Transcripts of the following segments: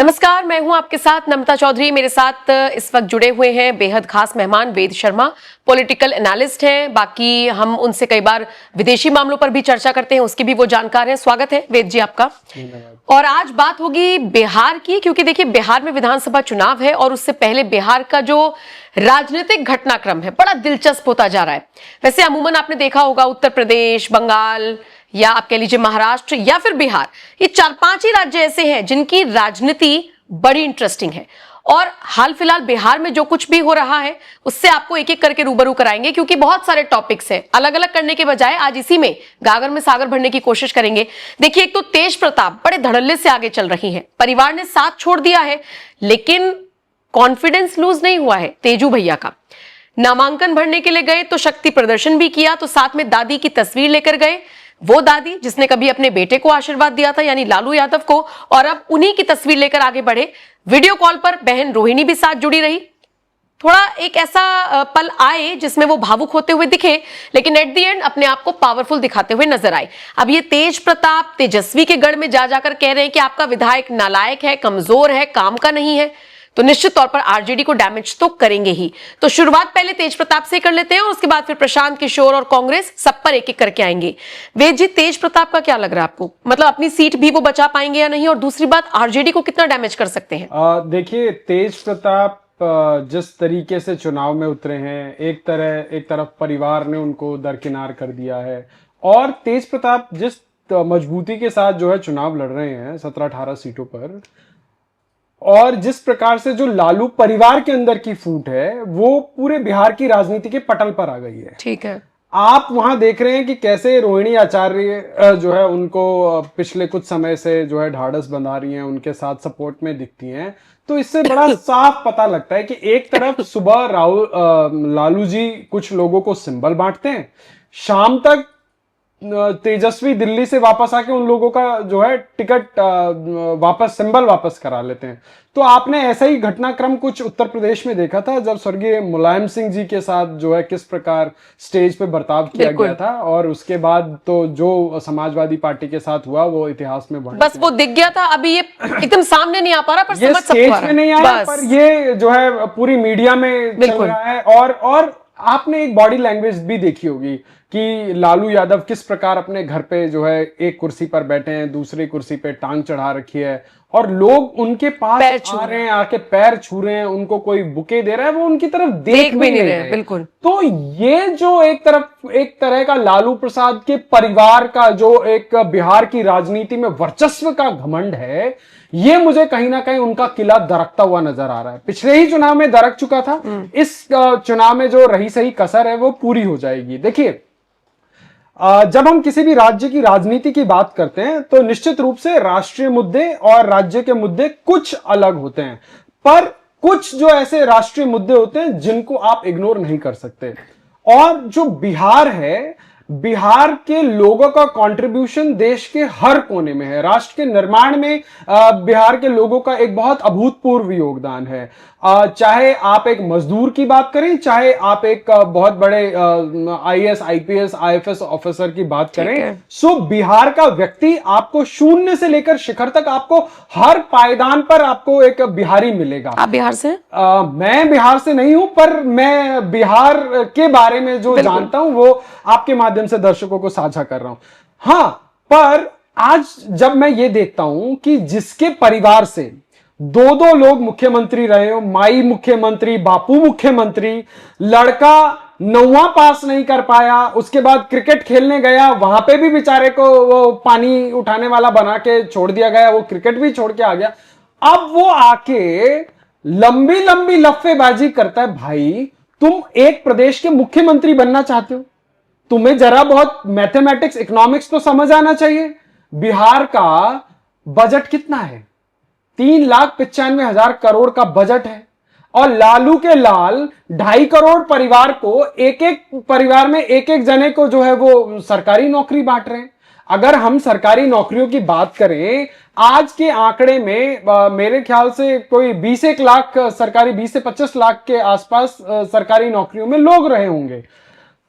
नमस्कार, मैं हूं आपके साथ नम्रता चौधरी। मेरे साथ इस वक्त जुड़े हुए हैं बेहद खास मेहमान वेद शर्मा, पॉलिटिकल एनालिस्ट हैं। बाकी हम उनसे कई बार विदेशी मामलों पर भी चर्चा करते हैं, उसकी भी वो जानकार हैं। स्वागत है वेद जी आपका। और आज बात होगी बिहार की, क्योंकि देखिए बिहार में विधानसभा चुनाव है और उससे पहले बिहार का जो राजनीतिक घटनाक्रम है बड़ा दिलचस्प होता जा रहा है। वैसे अमूमन आपने देखा होगा उत्तर प्रदेश, बंगाल या आप कह लीजिए महाराष्ट्र या फिर बिहार, ये 4-5 ही राज्य ऐसे हैं जिनकी राजनीति बड़ी इंटरेस्टिंग है। और हाल फिलहाल बिहार में जो कुछ भी हो रहा है उससे आपको एक एक करके रूबरू कराएंगे, क्योंकि बहुत सारे टॉपिक्स हैं। अलग अलग करने के बजाय आज इसी में गागर में सागर भरने की कोशिश करेंगे। देखिए, एक तो तेज प्रताप बड़े धड़ल्ले से आगे चल रही हैं, परिवार ने साथ छोड़ दिया है लेकिन कॉन्फिडेंस लूज नहीं हुआ है तेजू भैया का। नामांकन भरने के लिए गए तो शक्ति प्रदर्शन भी किया, तो साथ में दादी की तस्वीर लेकर गए, वो दादी जिसने कभी अपने बेटे को आशीर्वाद दिया था यानी लालू यादव को, और अब उन्हीं की तस्वीर लेकर आगे बढ़े। वीडियो कॉल पर बहन रोहिणी भी साथ जुड़ी रही। थोड़ा एक ऐसा पल आए जिसमें वो भावुक होते हुए दिखे, लेकिन एट द एंड अपने आप को पावरफुल दिखाते हुए नजर आए। अब ये तेज प्रताप तेजस्वी के गढ़ में जा जाकर कह रहे हैं कि आपका विधायक नालायक है, कमजोर है, काम का नहीं है, तो निश्चित तौर पर आरजेडी को डैमेज तो करेंगे ही। तो शुरुआत पहले तेज प्रताप से कर लेते हैं और उसके बाद फिर प्रशांत किशोर और कांग्रेस सब पर एक एक करके आएंगे। वेद जी, तेज प्रताप का क्या लग रहा है आपको? मतलब अपनी सीट भी वो बचा पाएंगे या नहीं, और दूसरी बात आरजेडी को कितना डैमेज कर सकते हैं? देखिए, तेज प्रताप जिस तरीके से चुनाव में उतरे हैं, एक तरफ परिवार ने उनको दरकिनार कर दिया है, और तेज प्रताप जिस मजबूती के साथ जो है चुनाव लड़ रहे हैं 17-18 सीटों पर, और जिस प्रकार से जो लालू परिवार के अंदर की फूट है वो पूरे बिहार की राजनीति के पटल पर आ गई है। ठीक है, आप वहां देख रहे हैं कि कैसे रोहिणी आचार्य जो है उनको पिछले कुछ समय से जो है ढाढ़स बंधा रही हैं, उनके साथ सपोर्ट में दिखती हैं। तो इससे बड़ा साफ पता लगता है कि एक तरफ सुबह लालू जी कुछ लोगों को सिंबल बांटते हैं, शाम तक तेजस्वी दिल्ली से वापस आके उन लोगों का जो है टिकट सिंबल वापस करा लेते हैं। तो आपने ऐसा ही घटनाक्रम कुछ उत्तर प्रदेश में देखा था, जब स्वर्गीय मुलायम सिंह जी के साथ जो है किस प्रकार स्टेज पे बर्ताव किया गया था, और उसके बाद तो जो समाजवादी पार्टी के साथ हुआ वो इतिहास में बस वो दिख गया था। अभी ये एकदम सामने नहीं आ पा रहा, पर समझ सकते स्टेज में नहीं आया, पर ये जो है पूरी मीडिया में चल रहा है। और आपने एक बॉडी लैंग्वेज भी देखी होगी कि लालू यादव किस प्रकार अपने घर पे जो है एक कुर्सी पर बैठे हैं, दूसरी कुर्सी पे टांग चढ़ा रखी है, और लोग उनके पास आ रहे हैं, आके पैर छू रहे हैं, उनको कोई बुके दे रहा है, वो उनकी तरफ देख भी नहीं रहे। बिल्कुल। तो ये जो एक तरह का लालू प्रसाद के परिवार का जो एक बिहार की राजनीति में वर्चस्व का घमंड है, ये मुझे कहीं ना कहीं उनका किला दरकता हुआ नजर आ रहा है। पिछले ही चुनाव में दरक चुका था, इस चुनाव में जो रही सही कसर है वो पूरी हो जाएगी। देखिए, जब हम किसी भी राज्य की राजनीति की बात करते हैं तो निश्चित रूप से राष्ट्रीय मुद्दे और राज्य के मुद्दे कुछ अलग होते हैं, पर कुछ जो ऐसे राष्ट्रीय मुद्दे होते हैं जिनको आप इग्नोर नहीं कर सकते। और जो बिहार है, बिहार के लोगों का कंट्रीब्यूशन देश के हर कोने में है। राष्ट्र के निर्माण में बिहार के लोगों का एक बहुत अभूतपूर्व योगदान है। चाहे आप एक मजदूर की बात करें, चाहे आप एक बहुत बड़े आईएएस, आईपीएस, आईएफएस ऑफिसर की बात करें, सो बिहार का व्यक्ति आपको शून्य से लेकर शिखर तक आपको हर पायदान पर आपको एक बिहारी मिलेगा। आप बिहार से? मैं बिहार से नहीं हूं, पर मैं बिहार के बारे में जो जानता हूं वो आपके माध्यम से दर्शकों को साझा कर रहा हूं। हाँ, पर आज जब मैं ये देखता हूं कि जिसके परिवार से दो लोग मुख्यमंत्री रहे हो, माई मुख्यमंत्री, बापू मुख्यमंत्री, लड़का 9वां पास नहीं कर पाया, उसके बाद क्रिकेट खेलने गया, वहां पे भी बेचारे को वो पानी उठाने वाला बना के छोड़ दिया गया, वो क्रिकेट भी छोड़ के आ गया। अब वो आके लंबी लंबी लफ्फेबाजी करता है। भाई, तुम एक प्रदेश के मुख्यमंत्री बनना चाहते हो, तुम्हें जरा बहुत मैथमेटिक्स, इकोनॉमिक्स तो समझ आना चाहिए। बिहार का बजट कितना है? 3,95,000 करोड़ का बजट है, और लालू के लाल 2.5 करोड़ परिवार को, एक एक परिवार में एक एक जने को जो है वो सरकारी नौकरी बांट रहे हैं। अगर हम सरकारी नौकरियों की बात करें, आज के आंकड़े में मेरे ख्याल से कोई 20 लाख सरकारी, 20 से 25 लाख के आसपास सरकारी नौकरियों में लोग रहे होंगे।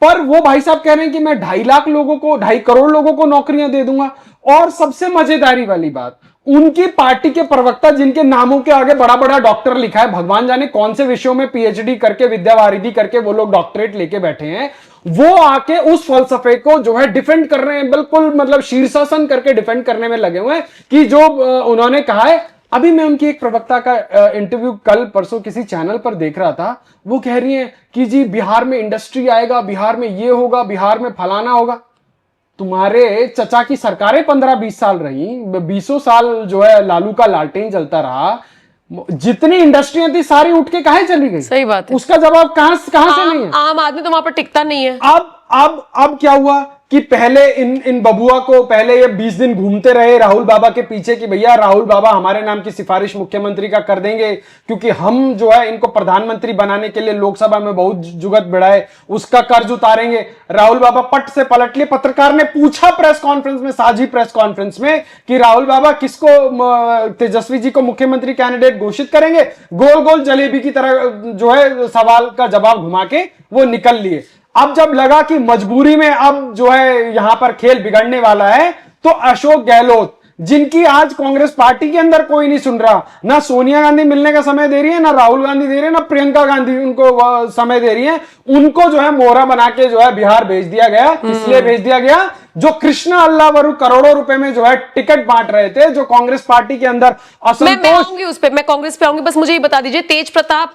पर वो भाई साहब कह रहे हैं कि मैं 2.5 लाख लोगों को, 2.5 करोड़ लोगों को नौकरियां दे दूंगा। और सबसे मजेदारी वाली बात, उनकी पार्टी के प्रवक्ता जिनके नामों के आगे बड़ा बड़ा डॉक्टर लिखा है, भगवान जाने कौन से विषयों में पीएचडी करके, विद्यावारिधि करके वो लोग डॉक्टरेट लेके बैठे हैं, वो आके उस फलसफे को जो है डिफेंड कर रहे हैं, बिल्कुल मतलब शीर्षासन करके डिफेंड करने में लगे हुए हैं कि जो उन्होंने कहा है। अभी मैं उनकी एक प्रवक्ता का इंटरव्यू कल परसों किसी चैनल पर देख रहा था, वो कह रही हैं कि जी बिहार में इंडस्ट्री आएगा, बिहार में ये होगा, बिहार में फलाना होगा। तुम्हारे चचा की सरकारें 15-20 साल रही, 20 साल जो है लालू का लालटेन चलता रहा, जितनी इंडस्ट्रियां थी सारी उठ के काहे चली गई? सही बात है। उसका जवाब कहां से नहीं है? आम आदमी तो वहां पर टिकता नहीं है। अब क्या हुआ कि पहले इन बबुआ को पहले ये 20 दिन घूमते रहे राहुल बाबा के पीछे कि भैया राहुल बाबा हमारे नाम की सिफारिश मुख्यमंत्री का कर देंगे, क्योंकि हम जो है इनको प्रधानमंत्री बनाने के लिए लोकसभा में बहुत जुगत बढ़ाए, उसका कर्ज उतारेंगे। राहुल बाबा पट से पलट लिए। पत्रकार ने पूछा प्रेस कॉन्फ्रेंस में, साझी प्रेस कॉन्फ्रेंस में, कि राहुल बाबा किसको, तेजस्वी जी को मुख्यमंत्री कैंडिडेट घोषित करेंगे? गोल गोल जलेबी की तरह जो है सवाल का जवाब घुमा के वो निकल लिए। अब जब लगा कि मजबूरी में अब जो है यहां पर खेल बिगड़ने वाला है, तो अशोक गहलोत, जिनकी आज कांग्रेस पार्टी के अंदर कोई नहीं सुन रहा, ना सोनिया गांधी मिलने का समय दे रही है, ना राहुल गांधी दे रही है, ना प्रियंका गांधी उनको समय दे रही है, उनको जो है मोहरा बना के जो है बिहार भेज दिया गया। इसलिए भेज दिया गया जो कृष्णा अल्लावरू करोड़ों रुपए में जो है टिकट बांट रहे थे, जो कांग्रेस पार्टी के अंदर असंतोष। मैं आऊंगी उस पे, मैं कांग्रेस पे आऊंगी, बस मुझे ये बता दीजिए तेज प्रताप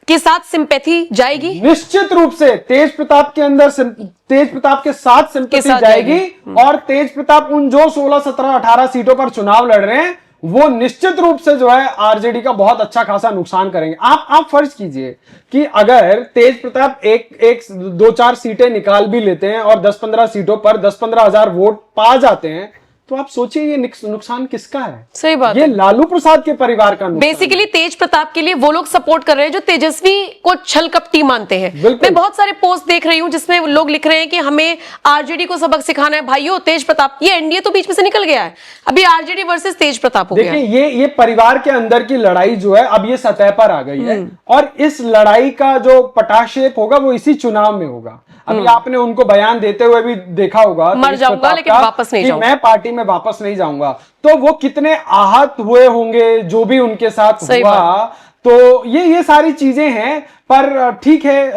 के साथ सिंपैथी जाएगी? निश्चित रूप से तेज प्रताप के अंदर तेज प्रताप के साथ सिंपैथी जाएगी। और तेज प्रताप उन जो 16, 17, 18 सीटों पर चुनाव लड़ रहे हैं, वो निश्चित रूप से जो है आरजेडी का बहुत अच्छा खासा नुकसान करेंगे। आप फर्ज कीजिए कि अगर तेज प्रताप एक 2-4 सीटें निकाल भी लेते हैं और 10-15 सीटों पर 10-15 हजार वोट पा जाते हैं, तो आप सोचिए ये नुकसान किसका है? सही बात ये है। लालू प्रसाद के परिवार का नुकसान। बेसिकली तेज प्रताप के लिए वो लोग सपोर्ट कर रहे हैं जो तेजस्वी को छल कपटी मानते हैं। मैं बहुत सारे पोस्ट देख रही हूं जिसमें लोग लिख रहे हैं कि हमें आरजेडी को सबक सिखाना है। भाइयों, तेज प्रताप, ये एनडीए तो बीच में से निकल गया है, अभी आरजेडी वर्सेस तेज प्रताप हो गया। देखिए ये परिवार के अंदर की लड़ाई जो है अब ये सतह पर आ गई है, और इस लड़ाई का जो पटाक्षेप होगा वो इसी चुनाव में होगा। अभी आपने उनको बयान देते हुए भी देखा होगा, मर जाऊंगा लेकिन वापस नहीं जाऊंगा, मैं पार्टी में वापस नहीं जाऊंगा। तो वो कितने आहत हुए होंगे जो भी उनके साथ हुआ। तो ये सारी चीजें हैं, पर ठीक है,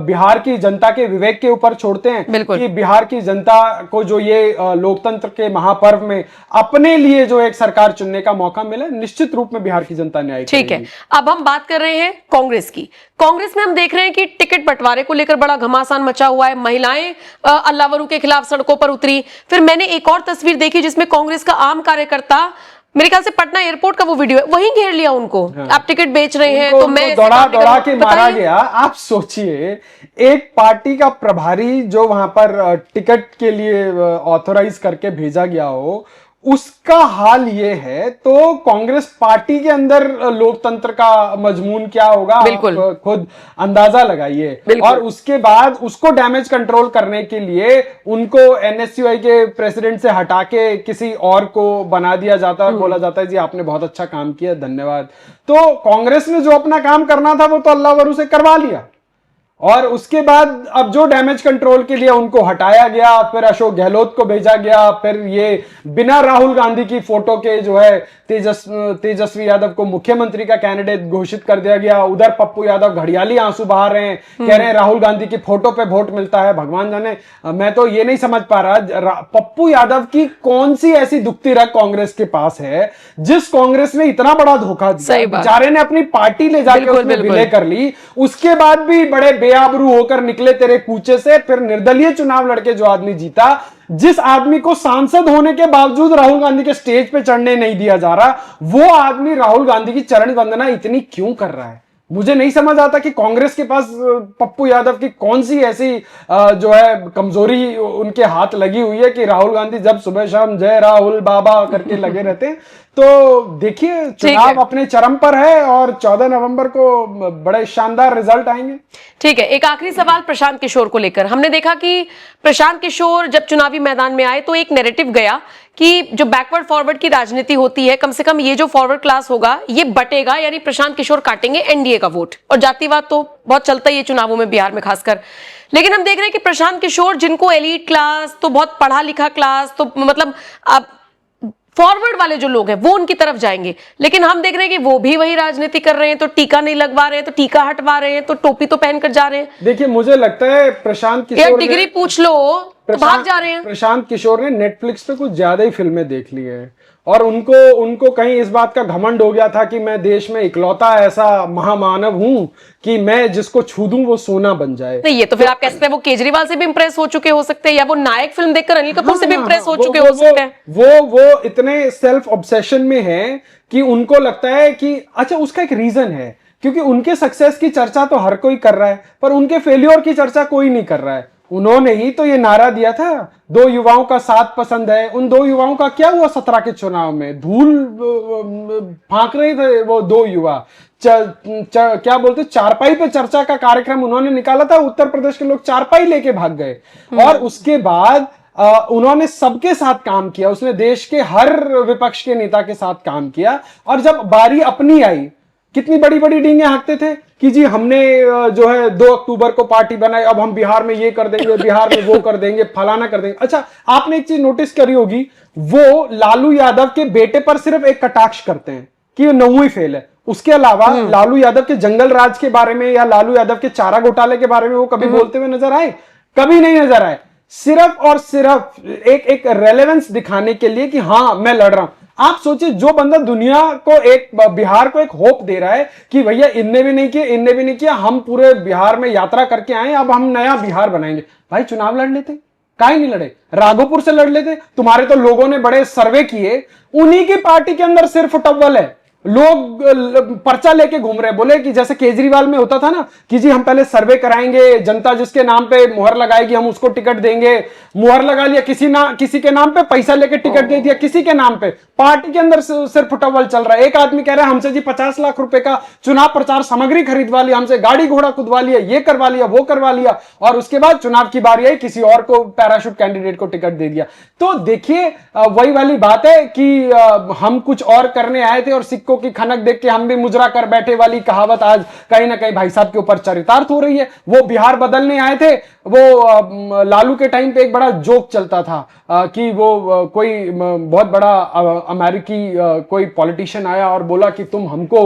बिहार की जनता के विवेक के ऊपर छोड़ते हैं कि बिहार की जनता को जो ये लोकतंत्र के महापर्व में अपने लिए जो एक सरकार चुनने का मौका मिले, निश्चित रूप में बिहार की जनता न्याय करेगी। ठीक है, अब हम बात कर रहे हैं कांग्रेस की। कांग्रेस में हम देख रहे हैं कि टिकट बंटवारे को लेकर बड़ा घमासान मचा हुआ है। महिलाएं अल्लावरू के खिलाफ सड़कों पर उतरी। फिर मैंने एक और तस्वीर देखी जिसमें कांग्रेस का आम कार्यकर्ता, मेरे ख्याल से पटना एयरपोर्ट का वो वीडियो है, वहीं घेर लिया उनको। आप टिकट बेच रहे हैं तो मैं दौड़ा के मारा गया। आप सोचिए, एक पार्टी का प्रभारी जो वहां पर टिकट के लिए ऑथोराइज करके भेजा गया हो, उसका हाल ये है, तो कांग्रेस पार्टी के अंदर लोकतंत्र का मजमून क्या होगा, आप खुद अंदाजा लगाइए। और उसके बाद उसको डैमेज कंट्रोल करने के लिए उनको एनएसयूआई के प्रेसिडेंट से हटा के किसी और को बना दिया जाता है, बोला जाता है जी आपने बहुत अच्छा काम किया, धन्यवाद। तो कांग्रेस ने जो अपना काम करना था वो तो अल्लावरू से करवा लिया, और उसके बाद अब जो डैमेज कंट्रोल के लिए उनको हटाया गया, फिर अशोक गहलोत को भेजा गया, फिर ये बिना राहुल गांधी की फोटो के जो है तेजस्वी यादव को मुख्यमंत्री का कैंडिडेट घोषित कर दिया गया। उधर पप्पू यादव घड़ियाली आंसू बहा रहे हैं, कह रहे हैं राहुल गांधी की फोटो पे वोट मिलता है। भगवान जाने, मैं तो ये नहीं समझ पा रहा पप्पू यादव की कौन सी ऐसी दुखती रग कांग्रेस के पास है जिस कांग्रेस ने इतना बड़ा धोखा दिया। बेचारे ने अपनी पार्टी ले जाकर उसमें विलय कर ली, उसके बाद भी बड़े बेआबरू होकर निकले तेरे कूचे से। फिर निर्दलीय चुनाव लड़के जो आदमी जीता, जिस आदमी को सांसद होने के बावजूद राहुल गांधी के स्टेज पे चढ़ने नहीं दिया जा रहा, वो आदमी राहुल गांधी की चरण वंदना इतनी क्यों कर रहा है? मुझे नहीं समझ आता कि कांग्रेस के पास पप्पू यादव की कौन सी ऐसी जो है कमजोरी उनके हाथ लगी हुई है कि राहुल गांधी जब सुबह शाम जय राहुल बाबा करके लगे रहते हैं। तो देखिए, चुनाव अपने चरम पर है और 14 नवंबर को बड़े शानदार रिजल्ट आएंगे। ठीक है, एक आखिरी सवाल प्रशांत किशोर को लेकर। हमने देखा कि प्रशांत किशोर जब चुनावी मैदान में आए तो एक नैरेटिव गया कि जो बैकवर्ड फॉरवर्ड की राजनीति होती है, कम से कम ये जो फॉरवर्ड क्लास होगा ये बटेगा, यानी प्रशांत किशोर काटेंगे एनडीए का वोट। और जातिवाद तो बहुत चलता ही है चुनावों में, बिहार में खासकर। लेकिन हम देख रहे हैं कि प्रशांत किशोर, जिनको एलीट क्लास, तो बहुत पढ़ा लिखा क्लास, तो मतलब अब फॉरवर्ड वाले जो लोग हैं वो उनकी तरफ जाएंगे, लेकिन हम देख रहे हैं कि वो भी वही राजनीति कर रहे हैं, तो टीका नहीं लगवा रहे हैं, तो टीका हटवा रहे हैं, तो टोपी तो पहनकर जा रहे हैं। देखिए, मुझे लगता है प्रशांत यार किशोर डिग्री पूछ लो तो भाग जा रहे हैं। प्रशांत किशोर ने नेटफ्लिक्स पे कुछ ज्यादा ही फिल्में देख ली हैं, और उनको कहीं इस बात का घमंड हो गया था कि मैं देश में इकलौता ऐसा महामानव हूं कि मैं जिसको छू दूं वो सोना बन जाए। नहीं, ये तो फिर आप कह सकते हैं वो केजरीवाल से भी इंप्रेस हो चुके हो सकते हैं, या वो नायक फिल्म देखकर अनिल कपूर से भी इंप्रेस हो चुके हो सकते हैं। वो इतने सेल्फ ऑब्सेशन में हैं कि उनको लगता है कि अच्छा, उसका एक रीजन है, क्योंकि उनके सक्सेस की चर्चा तो हर कोई कर रहा है, पर उनके फेल्योर की चर्चा कोई नहीं कर रहा है। उन्होंने ही तो ये नारा दिया था, 2 युवाओं का साथ पसंद है। उन 2 युवाओं का क्या हुआ 17 के चुनाव में? धूल फांक रहे थे वो 2 युवा। क्या बोलते, चारपाई पे चर्चा का कार्यक्रम उन्होंने निकाला था, उत्तर प्रदेश के लोग चारपाई लेके भाग गए। और उसके बाद उन्होंने सबके साथ काम किया, उसने देश के हर विपक्ष के नेता के साथ काम किया। और जब बारी अपनी आई, कितनी बड़ी बड़ी डींगे हाँकते थे कि जी हमने जो है 2 अक्टूबर को पार्टी बनाई, अब हम बिहार में ये कर देंगे, बिहार में वो कर देंगे, फलाना कर देंगे। अच्छा, आपने एक चीज नोटिस करी होगी, वो लालू यादव के बेटे पर सिर्फ एक कटाक्ष करते हैं कि 9वीं फेल है। उसके अलावा लालू यादव के जंगल राज के बारे में या लालू यादव के चारा घोटाले के बारे में वो कभी बोलते हुए नजर आए? कभी नहीं नजर आए। सिर्फ और सिर्फ एक रेलेवेंस दिखाने के लिए कि हाँ मैं लड़ रहा हूं। आप सोचिए, जो बंदा दुनिया को, एक बिहार को एक होप दे रहा है कि भैया इनने भी नहीं किया, इनने भी नहीं किया, हम पूरे बिहार में यात्रा करके आए, अब हम नया बिहार बनाएंगे। भाई चुनाव लड़ लेते, काहे नहीं लड़े? राघोपुर से लड़ लेते। तुम्हारे तो लोगों ने बड़े सर्वे किए, उन्हीं की पार्टी के अंदर सिर्फ टव्वल है, लोग पर्चा लेके घूम रहे। बोले कि जैसे केजरीवाल में होता था ना कि जी हम पहले सर्वे कराएंगे, जनता जिसके नाम पे मुहर लगाएगी हम उसको टिकट देंगे। मुहर लगा लिया किसी के नाम पे, पैसा लेके टिकट दे दिया किसी के नाम पे। पार्टी के अंदर सिर्फ टवल चल रहा है। एक आदमी कह रहा है हमसे जी 50 लाख रुपए का चुनाव प्रचार सामग्री खरीदवा लिया, हमसे गाड़ी घोड़ा खुदवा लिया, ये करवा लिया, वो करवा लिया, और उसके बाद चुनाव की बारी आई, किसी और को, पैराशूट कैंडिडेट को टिकट दे दिया। तो देखिए, वही वाली बात है कि हम कुछ और करने आए थे और सिक्कों की खनक देख के हम भी मुजरा कर बैठे वाली कहावत आज कहीं ना कहीं भाई साहब के ऊपर चरितार्थ हो रही है। वो बिहार बदलने आए थे, वो लालू के टाइम पे एक बड़ा जोक चलता था कि वो कोई बहुत बड़ा अमेरिकी कोई पॉलिटिशियन आया और बोला कि तुम हमको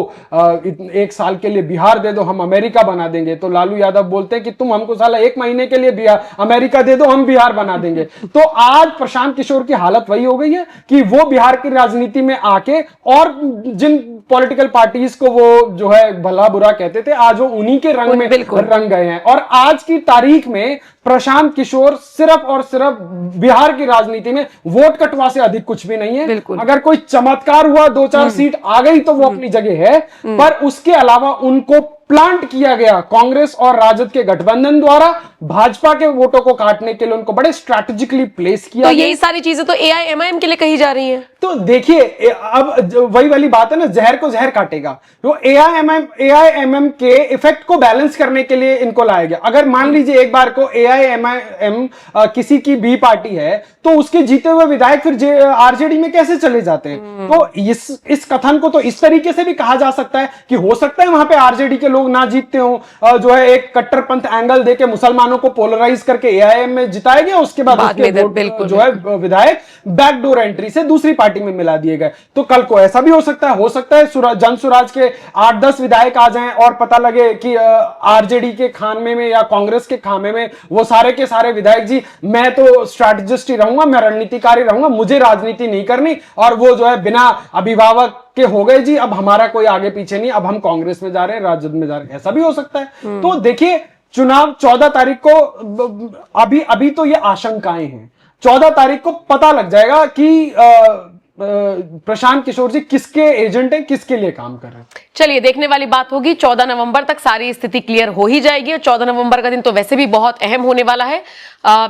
1 साल के लिए बिहार दे दो, हम अमेरिका बना देंगे। तो लालू यादव बोलते हैं कि तुम हमको साला 1 महीने के लिए बिहार अमेरिका दे दो, हम बिहार बना देंगे। तो आज प्रशांत किशोर की हालत वही हो गई है कि वो बिहार की राजनीति में आके, और जिन पॉलिटिकल पार्टीज को वो जो है भला बुरा कहते थे, आज वो उन्हीं के रंग में रंग गए हैं। और आज की तारीख में प्रशांत किशोर सिर्फ और सिर्फ बिहार की राजनीति में वोट कटवा से अधिक कुछ भी नहीं है। अगर कोई चमत्कार हुआ, 2-4 सीट आ गई तो वो अपनी जगह है, पर उसके अलावा उनको प्लांट किया गया कांग्रेस और राजद के गठबंधन द्वारा भाजपा के वोटों को काटने के लिए, उनको बड़े स्ट्रैटेजिकली प्लेस किया। तो यही सारी चीजें तो AIMIM के लिए कही जा रही हैं। तो देखिए, अब वही वाली बात है ना, जहर को जहर काटेगा। तो AIMM के इफेक्ट को बैलेंस करने के लिए इनको लाया गया। अगर मान लीजिए एक बार को AIMIM किसी की बी पार्टी है, तो उसके जीते हुए विधायक फिर RJD में कैसे चले जाते हैं? तो इस कथन को तो इस तरीके से भी कहा जा सकता है कि हो सकता है वहां पे RJD के लोग ना जीतते हो, जो है एक कट्टरपंथ एंगल देके मुसलमानों को पोलराइज करके AIM में जिताया गया, उसके बाद उसके वोट जो है विधायक बैकडोर एंट्री से दूसरी पार्टी में मिला दिए गए। तो कल को ऐसा भी हो सकता है जन स्वराज के 8-10 विधायक आ जाएं और पता लगे कि RJD के खामे में या कांग्रेस के खामे में वो सारे के सारे विधायक जी मैं तो स्ट्रैटेजिस्ट ही रहूंगा, मैं रणनीतिकारी रहूंगा, मुझे राजनीति नहीं करनी, और वो जो है बिना अभिभावक के हो गए जी, अब हमारा कोई आगे पीछे नहीं, अब हम कांग्रेस में जा रहे हैं, राजद में जा रहे हैं। ऐसा भी हो सकता है। तो देखिए, चुनाव 14 तारीख को, अभी तो ये आशंकाएं हैं। 14 तारीख को पता लग जाएगा कि प्रशांत किशोर जी किसके एजेंट हैं, किसके लिए काम कर रहे हैं। चलिए, देखने वाली बात होगी। 14 नवंबर तक सारी स्थिति क्लियर हो ही जाएगी, और 14 नवंबर का दिन तो वैसे भी बहुत अहम होने वाला है।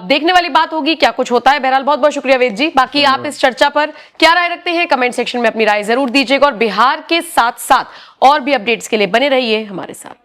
देखने वाली बात होगी क्या कुछ होता है। बहरहाल बहुत बहुत शुक्रिया वेद जी। बाकी आप इस चर्चा पर क्या राय रखते हैं, कमेंट सेक्शन में अपनी राय जरूर दीजिएगा, और बिहार के साथ साथ और भी अपडेट्स के लिए बने रहिए हमारे साथ।